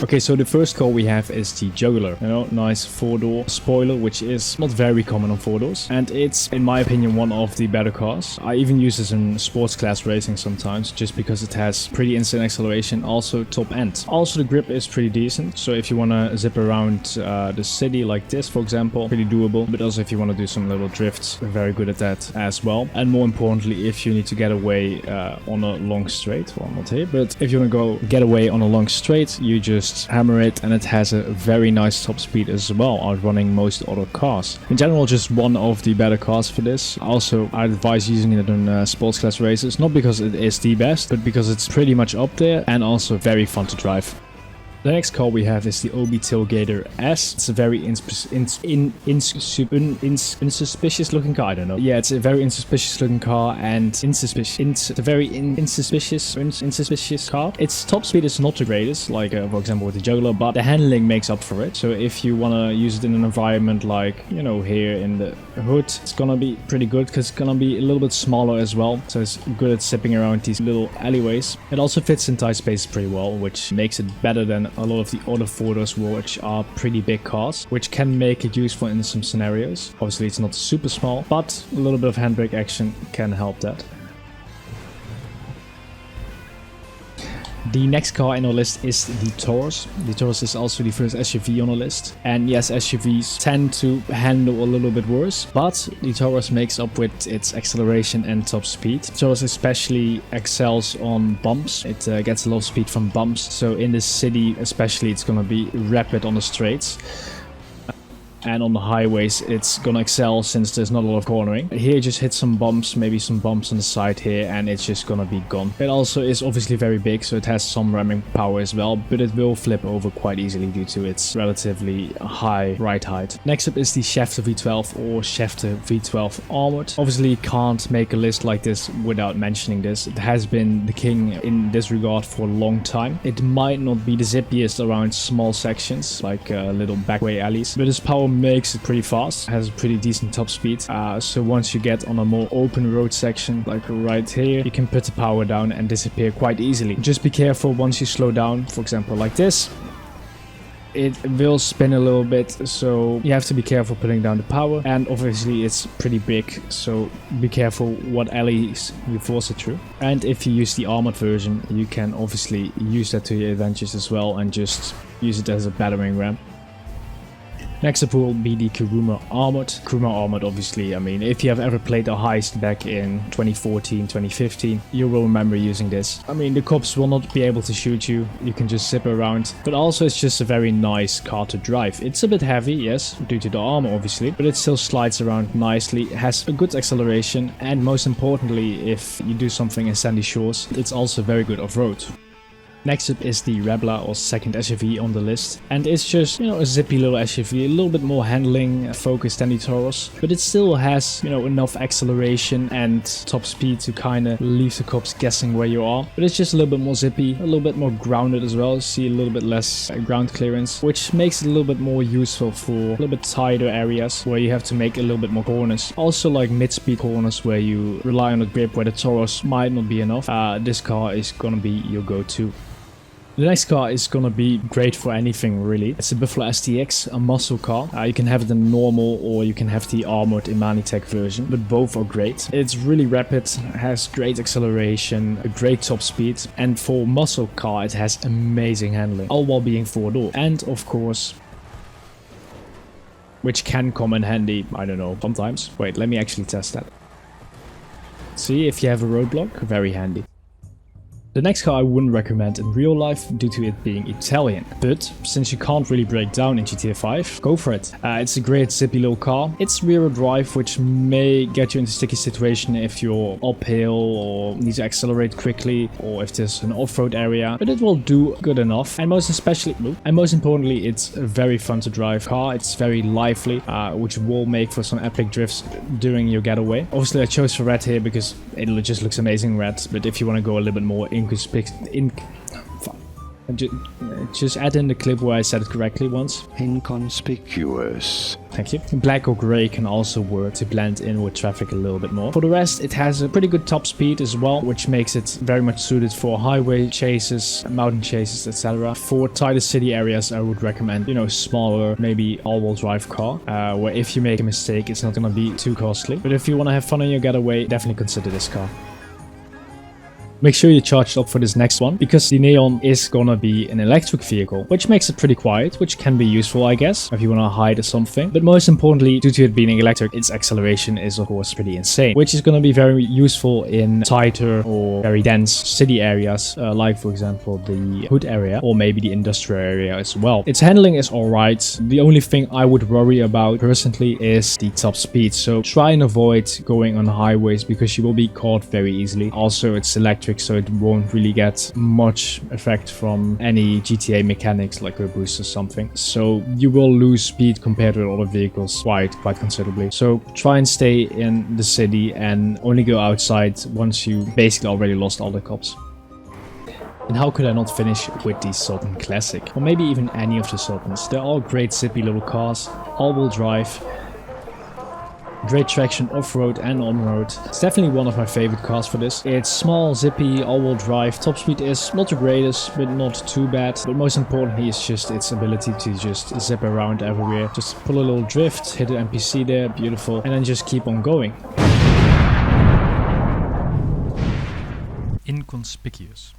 Okay, so the first car we have is the Juggernaut. You know, nice 4-door spoiler, which is not very common on 4-doors. And it's, in my opinion, one of the better cars. I even use this in sports class racing sometimes, just because it has pretty instant acceleration, also top end. Also, the grip is pretty decent. So if you want to zip around the city like this, for example, pretty doable. But also if you want to do some little drifts, very good at that as well. And more importantly, if you need to get away on a long straight, well, not here, but if you want to go get away on a long straight, you just hammer it, and it has a very nice top speed as well, outrunning most other cars. In general, just one of the better cars for this. Also, I advise using it in sports class races, not because it is the best, but because it's pretty much up there and also very fun to drive. The next car we have is the OB Tailgater S. It's a very insuspicious looking car. I don't know. Yeah, it's a very insuspicious looking car and insuspicious car. Its top speed is not the greatest, like for example with the Juggernaut, but the handling makes up for it. So if you want to use it in an environment like, you know, here in the hood, it's gonna be pretty good because it's gonna be a little bit smaller as well. So it's good at zipping around these little alleyways. It also fits in tight space pretty well, which makes it better than a lot of the other 4-doors, which are pretty big cars, which can make it useful in some scenarios. Obviously it's not super small, but a little bit of handbrake action can help that. The next car in our list is the Taurus. The Taurus is also the first SUV on the list. And yes, SUVs tend to handle a little bit worse, but the Taurus makes up with its acceleration and top speed. The Taurus especially excels on bumps. It gets a lot of speed from bumps. So in the city especially, it's going to be rapid on the straights. And on the highways, it's gonna excel since there's not a lot of cornering. Here, just hit some bumps, maybe some bumps on the side here, and it's just gonna be gone. It also is obviously very big, so it has some ramming power as well, but it will flip over quite easily due to its relatively high ride height. Next up is the Schefter V12 or Schefter V12 Armored. Obviously, you can't make a list like this without mentioning this. It has been the king in this regard for a long time. It might not be the zippiest around small sections, like little backway alleys, but its power makes it pretty fast, has a pretty decent top speed. So once you get on a more open road section, like right here, you can put the power down and disappear quite easily. Just be careful once you slow down, for example like this. It will spin a little bit, so you have to be careful putting down the power. And obviously it's pretty big, so be careful what alleys you force it through. And if you use the armored version, you can obviously use that to your advantage as well and just use it as a battering ram. Next up will be the Kuruma Armored. Kuruma Armored, obviously, I mean, if you have ever played a heist back in 2014, 2015, you will remember using this. I mean, the cops will not be able to shoot you, you can just zip around, but also it's just a very nice car to drive. It's a bit heavy, yes, due to the armor, obviously, but it still slides around nicely, it has a good acceleration, and most importantly, if you do something in sandy shores, it's also very good off-road. Next up is the Rebla, or second SUV on the list, and it's just, you know, a zippy little SUV, a little bit more handling focused than the Taurus, but it still has, you know, enough acceleration and top speed to kind of leave the cops guessing where you are. But it's just a little bit more zippy, a little bit more grounded as well, see a little bit less ground clearance, which makes it a little bit more useful for a little bit tighter areas where you have to make a little bit more corners. Also like mid-speed corners where you rely on the grip, where the Taurus might not be enough. This car is gonna be your go-to. The next car is gonna be great for anything, really. It's a Buffalo STX, a muscle car. You can have it in normal or you can have the armored Imanitech version, but both are great. It's really rapid, has great acceleration, a great top speed, and for muscle car it has amazing handling, all while being 4-door. And of course, which can come in handy, I don't know, sometimes. Wait, let me actually test that. See, if you have a roadblock, very handy. The next car I wouldn't recommend in real life due to it being Italian, but since you can't really break down in GTA 5, go for it. It's a great zippy little car. It's rear-wheel drive, which may get you into a sticky situation if you're uphill or need to accelerate quickly, or if there's an off-road area, but it will do good enough. And most importantly, it's a very fun to drive car. It's very lively, which will make for some epic drifts during your getaway. Obviously I chose for red here because it just looks amazing red, but if you want to go a little bit more And just add in the clip where I said it correctly once. Inconspicuous. Thank you. Black or gray can also work to blend in with traffic a little bit more. For the rest, it has a pretty good top speed as well, which makes it very much suited for highway chases, mountain chases, etc. For tighter city areas, I would recommend, you know, smaller, maybe all-wheel drive car, where if you make a mistake, it's not going to be too costly. But if you want to have fun on your getaway, definitely consider this car. Make sure you're charged up for this next one, because the Neon is gonna be an electric vehicle, which makes it pretty quiet, which can be useful, I guess, if you wanna hide or something. But most importantly, due to it being electric, its acceleration is of course pretty insane, which is gonna be very useful in tighter or very dense city areas, like for example the hood area or maybe the industrial area as well. Its handling is alright. The only thing I would worry about personally is the top speed, so try and avoid going on highways because you will be caught very easily. Also, it's electric, so it won't really get much effect from any GTA mechanics like a boost or something. So you will lose speed compared to other vehicles quite considerably. So try and stay in the city and only go outside once you basically already lost all the cops. And how could I not finish with the Sultan Classic? Or maybe even any of the Sultans. They're all great zippy little cars, all-wheel drive. Great traction off-road and on-road. It's definitely one of my favorite cars for this. It's small, zippy, all-wheel drive. Top speed is not the greatest, but not too bad. But most importantly is just its ability to just zip around everywhere. Just pull a little drift, hit an NPC there, beautiful, and then just keep on going. Inconspicuous.